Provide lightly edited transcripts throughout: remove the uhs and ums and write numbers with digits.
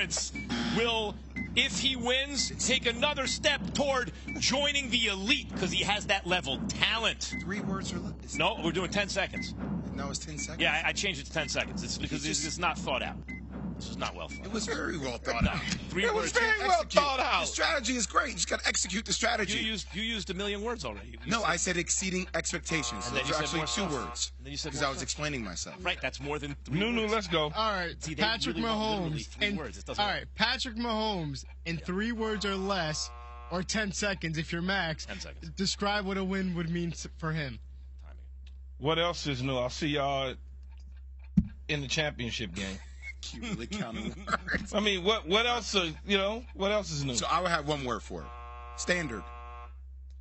Lawrence will, if he wins, take another step toward joining the elite because he has that level talent. 3 words or less? No, we're doing 10 seconds. No, it's 10 seconds. Yeah, I changed it to 10 seconds. It's because it's not thought out. This is not well thought out. It was very well thought out. It was very well thought out. The strategy is great. You just got to execute the strategy. You used a million words already. No, I said exceeding expectations. Those are actually 2 words. Because I was explaining myself. Right, that's more than 3 words. Nunu, let's go. All right, See, Patrick really Mahomes. All right, Patrick Mahomes in 3 words or less, or 10 seconds if you're Max. 10 seconds. Describe what a win would mean for him. What else is new? I'll see y'all in the championship game. You really counting words. I mean, what else? What else is new? So I would have 1 word for it. Standard.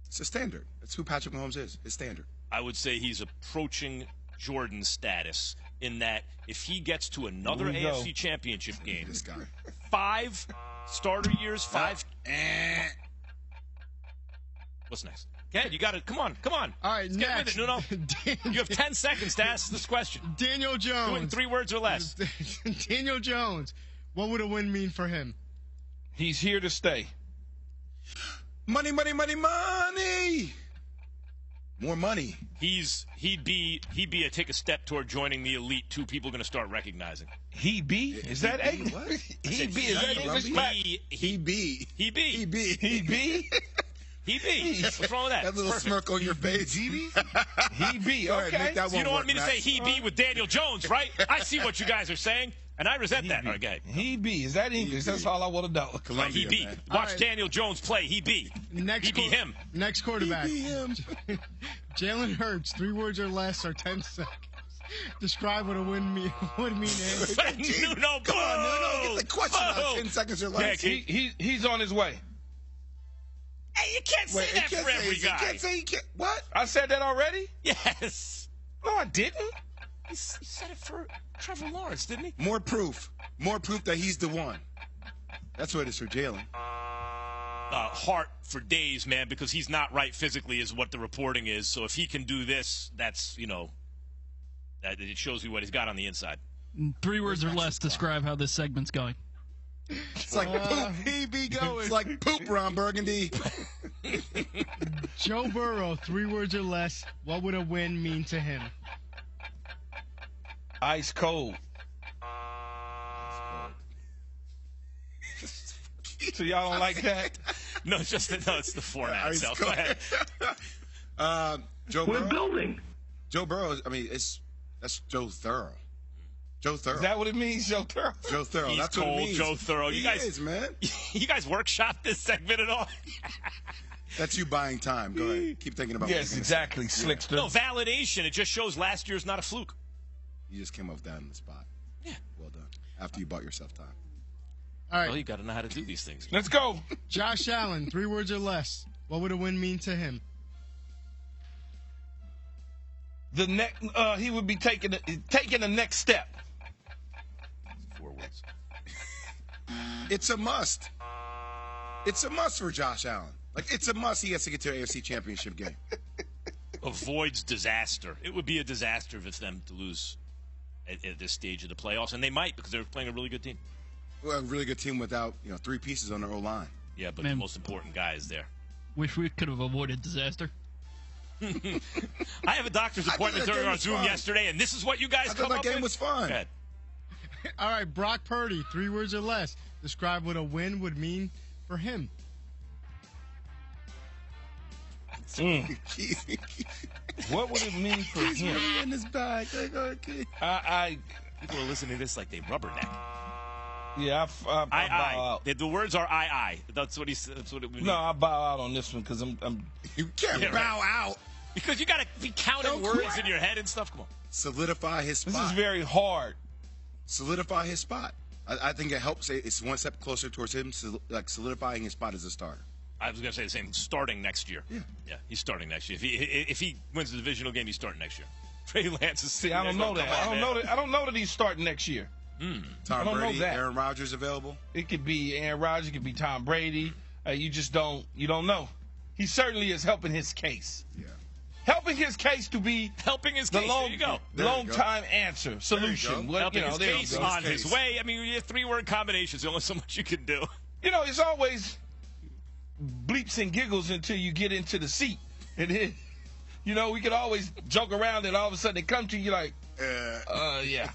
It's a standard. That's who Patrick Mahomes is. It's standard. I would say he's approaching Jordan status in that if he gets to another AFC championship game, This guy. 5 starter years, 5. What's next? Yeah, you got it. Come on. All right, Let's next. get with it, Nuno. You have 10 seconds to ask this question. Daniel Jones. Do it in 3 words or less. Daniel Jones. What would a win mean for him? He's here to stay. Money, money, money, money. More money. He'd be take a step toward joining the elite. 2 people are going to start recognizing. He be? Is that English? What? He be? Is that English? He be. He be. He be. He be? He be. What's wrong with that? That little Perfect. smirk on your face. He be? He be. All right, Okay. make that So you one don't want work, me to Matt. say he be with Daniel Jones, right? I see what you guys are saying, and I resent that. Okay. He be. Is that English? That's all I want to know. Right, Columbia, he be. man. Watch All right. Daniel Jones play. He be. Next He be him. Next quarterback. He be him. Jalen Hurts. 3 words or less, or 10 seconds. Describe what a win would mean to him. Nuno, Come on, Nuno. Get the question out. Boo. 10 seconds or less. He's on his way. Hey, you can't say Wait, that for every You guy. can't say he can't. What? I said that already? Yes. No, I didn't. He said it for Trevor Lawrence, didn't he? More proof. More proof that he's the one. That's what it is for Jalen. Heart for days, man, because he's not right physically is what the reporting is. So if he can do this, that's, that it shows you what he's got on the inside. 3 words or less describe how this segment's going. It's like poop. He be going. It's like poop, Ron Burgundy. Joe Burrow. 3 words or less. What would a win mean to him? Ice cold. So y'all don't like that? No, it's the format Ice itself. cold. Go ahead. Joe We're Burrow. building. Joe Burrow. I mean, that's Joe Thorough. Joe Thorough. Is that what it means, Joe Thorough? Joe Thorough. He's That's what it cold, means. Joe Thorough. He You guys, is, man. you guys workshop this segment at all? That's you buying time. Go ahead. Keep thinking about what Yes, you're gonna exactly, say. Slickster. No, validation. It just shows last year's not a fluke. You just came up with that on the spot. Yeah. Well done. After you bought yourself time. All right. Well, you got to know how to do these things. Let's go. Josh Allen. 3 words or less. What would a win mean to him? He would be taking the next step. 4 words. It's a must. It's a must for Josh Allen. Like, it's a must. He has to get to an AFC Championship game. Avoids disaster. It would be a disaster for them to lose at this stage of the playoffs, and they might because they're playing a really good team. Well, a really good team without 3 pieces on their O-line. Yeah, but Man. the most important guy is there. Wish we could have avoided disaster. I have a doctor's I appointment thought that during game our was Zoom fun. yesterday, and this is what you guys I come thought that up game with? was fun. Go ahead. All right, Brock Purdy. 3 words or less. Describe what a win would mean for him. What would it mean for He's him? really in his bag. People are listening to this like they rubberneck. I bow out. The words are I. That's what he said. That's what it would mean. No, I bow out on this one because I'm You can't Yeah, bow out. Because you got to be counting Don't words quit. in your head and stuff. Come on. Solidify his spot. This is very hard. Solidify his spot. I think it helps. It's one step closer towards him, solidifying his spot as a starter. I was going to say the same. Starting next year. Yeah, he's starting next year. If he wins the divisional game, he's starting next year. Trey Lance is. See, I don't know that. I don't know that he's starting next year. Tom I don't know Brady, that. Aaron Rodgers available. It could be Aaron Rodgers. It could be Tom Brady. You just don't know. He certainly is helping his case. Yeah. helping his case to be Helping his the case. There you go. long time answer, solution. Helping his there you case go. on his way. I mean, you have 3-word combinations. There's only so much you can do. It's always bleeps and giggles until you get into the seat. And then, we could always joke around and all of a sudden they come to you like, yeah.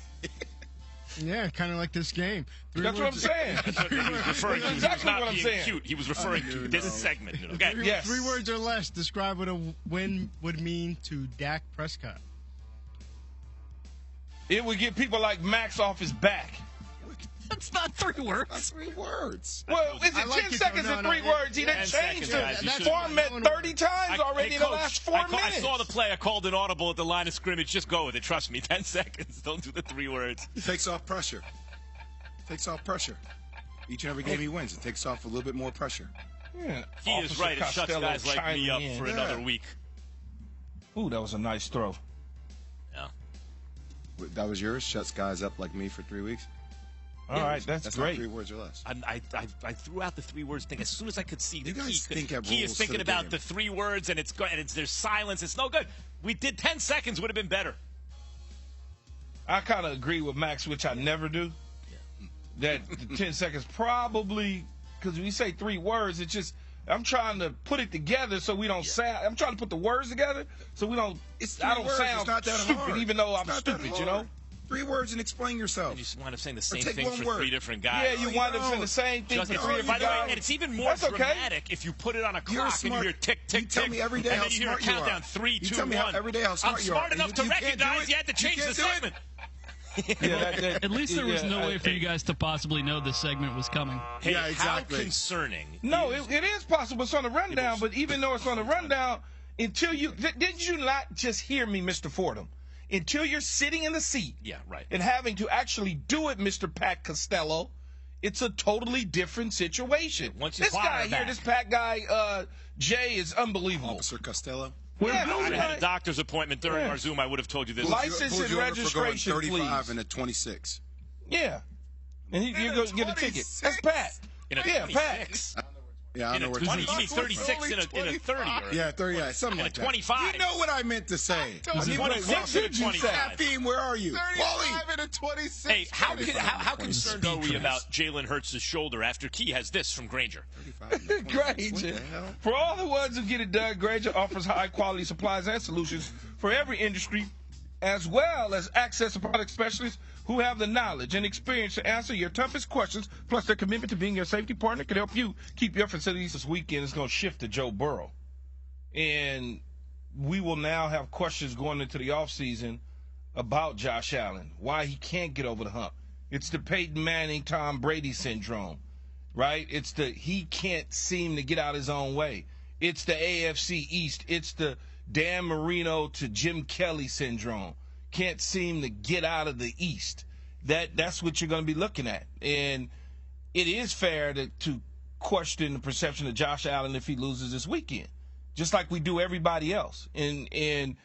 Yeah, kind of like this game. That's what I'm saying. He was referring to. Exactly he was not what I'm being saying. cute. He was referring to this segment. Okay. Yes. 3 words or less describe what a win would mean to Dak Prescott. It would get people like Max off his back. That's not 3 words. That's 3 words. Well, is it I like 10 it, seconds though. and No, 3 words? He didn't 10 change seconds, the guys. You format should've- 30 times already in the last 4 minutes. I saw the play. I called an audible at the line of scrimmage. Just go with it. Trust me. 10 seconds. Don't do the 3 words. Takes off pressure. Takes off pressure. Each and every game he wins, it takes off a little bit more pressure. Yeah, He is Officer right. It shuts Costello guys like me chiming up in. for another week. Ooh, that was a nice throw. Yeah. That was yours? Shuts guys up like me for 3 weeks? All right, that's Not great. 3 words or less. I threw out the 3 words thing as soon as I could see the You guys key. think of Key rules is to thinking the about game. the 3 words, and there's silence. It's no good. We did 10 seconds would have been better. I kind of agree with Max, which I never do. That the 10 seconds probably, because when you say 3 words, it's just, I'm trying to put it together so we don't sound, I'm trying to put the words together so we don't, It's I 3 don't words. sound It's not that stupid hard. even though It's I'm not that stupid, hard. 3 words and explain yourself. You just wind up saying the same take thing one for word. 3 different Yeah, guys. you wind up saying the same thing Just, for it's, 3 by different the way, guys. and it's even more That's okay. dramatic if you put it on a You're clock smart. and you hear tick, tick, You tell tick, me every day and how then you hear a smart you are. countdown 3, You 2, tell me 1. every day how smart I'm you are. smart enough to You can't do recognize it. you had to change You the can't do it. segment. At least there was no yeah, way for you guys to possibly know this segment was coming. Hey, Yeah, exactly. how concerning. No, it is possible. It's on the rundown, but even though it's on the rundown, until you did you not just hear me, Mr. Fordham? Until you're sitting in the seat, Yeah, right. and having to actually do it, Mr. Pat Costello, it's a totally different situation. Once you This fire guy here, back. this Pat guy, Jay, is unbelievable. Officer Costello. Yeah, If I had a doctor's appointment during Yeah. our Zoom, I would have told you this. License Pulled and you over for going registration, 35 please. and a 26. Yeah, and you go get a ticket. 26? That's Pat. In a Yeah, 26. Yeah, I In know a where 20, it's you mean 36 in a 30. Or Yeah, 30, yeah, something in a like that. 25. You know what I meant to say. It was I need 26 coffee. and a 25. Caffeine, where are you? Wally! and a 26. Hey, how concerned are we Speed about Jalen Hurts' shoulder after Key has this from Granger? 35 and a 26. What Granger. the hell? For all the ones who get it done, Granger offers high-quality supplies and solutions for every industry, as well as access to product specialists who have the knowledge and experience to answer your toughest questions, plus their commitment to being your safety partner can help you keep your facilities. This weekend is going to shift to Joe Burrow. And we will now have questions going into the offseason about Josh Allen, why he can't get over the hump. It's the Peyton Manning, Tom Brady syndrome, right? It's the he can't seem to get out his own way. It's the AFC East. It's the Dan Marino to Jim Kelly syndrome. Can't seem to get out of the East. That's what you're going to be looking at. And it is fair to question the perception of Josh Allen if he loses this weekend, just like we do everybody else. And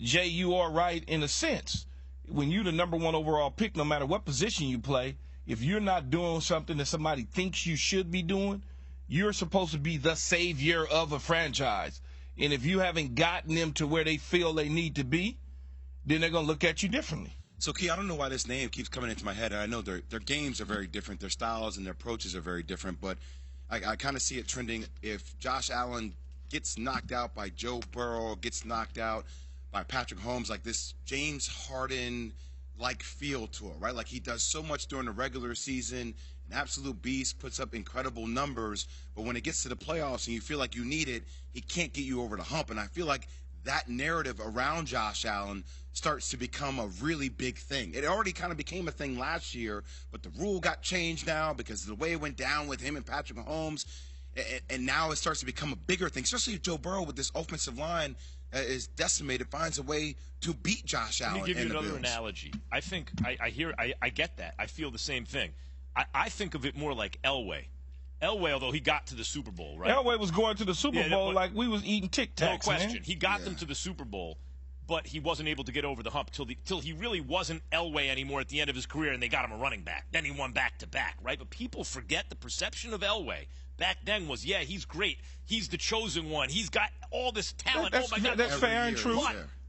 Jay, you are right in a sense. When you're the number 1 overall pick, no matter what position you play, if you're not doing something that somebody thinks you should be doing, you're supposed to be the savior of a franchise. And if you haven't gotten them to where they feel they need to be, then they're going to look at you differently. So, Key, I don't know why this name keeps coming into my head. I know their games are very different. Their styles and their approaches are very different. But I kind of see it trending. If Josh Allen gets knocked out by Joe Burrow, gets knocked out by Patrick Mahomes, like this James Harden-like feel to it, right? Like he does so much during the regular season, an absolute beast, puts up incredible numbers. But when it gets to the playoffs and you feel like you need it, he can't get you over the hump. And I feel like that narrative around Josh Allen starts to become a really big thing. It already kind of became a thing last year, but the rule got changed now because of the way it went down with him and Patrick Mahomes, and now it starts to become a bigger thing, especially if Joe Burrow with this offensive line is decimated, finds a way to beat Josh Allen. Let me give you and the another Bills. analogy. I think I get that. I feel the same thing. I think of it more like Elway. Elway, although he got to the Super Bowl, right? Elway was going to the Super Bowl but- like we was eating Tic Tacs, No question. man. He got them to the Super Bowl, but he wasn't able to get over the hump till he really wasn't Elway anymore at the end of his career, and they got him a running back. Then he won back-to-back, right? But people forget the perception of Elway back then was, yeah, he's great. He's the chosen one. He's got all this talent. That's, oh, my God. that's fair and true.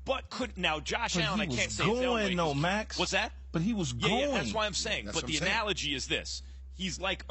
But couldn't now Josh Allen? I can't say going though, Max. What's that? But he was going. Yeah, that's why I'm saying. That's but the analogy is this: he's like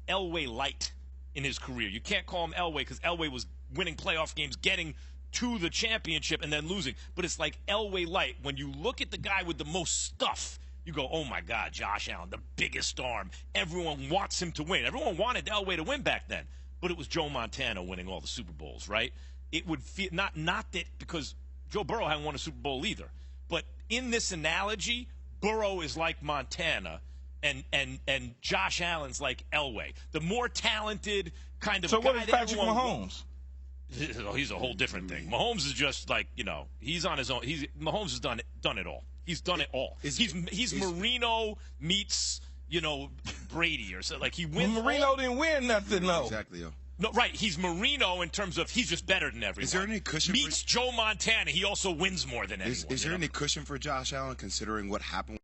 Elway light in his career. You can't call him Elway because Elway was winning playoff games, getting to the championship, and then losing. But it's like Elway light. When you look at the guy with the most stuff, you go, "Oh my God, Josh Allen, the biggest arm. Everyone wants him to win. Everyone wanted Elway to win back then, but it was Joe Montana winning all the Super Bowls, right? It would feel not that because Joe Burrow hadn't won a Super Bowl either. But in this analogy, Burrow is like Montana, and Josh Allen's like Elway. The more talented kind of so guy. So what is Patrick Mahomes? He's a whole different thing. Mahomes is just like, he's on his own. Mahomes has done it all. He's done it all. He's Marino meets, Brady or something. Like he wins. Marino didn't win nothing, though. Exactly, yo. No, right. He's Marino in terms of he's just better than everyone. Is there any cushion Meets Joe Montana. He also wins more than anyone. Is there any cushion for Josh Allen considering what happened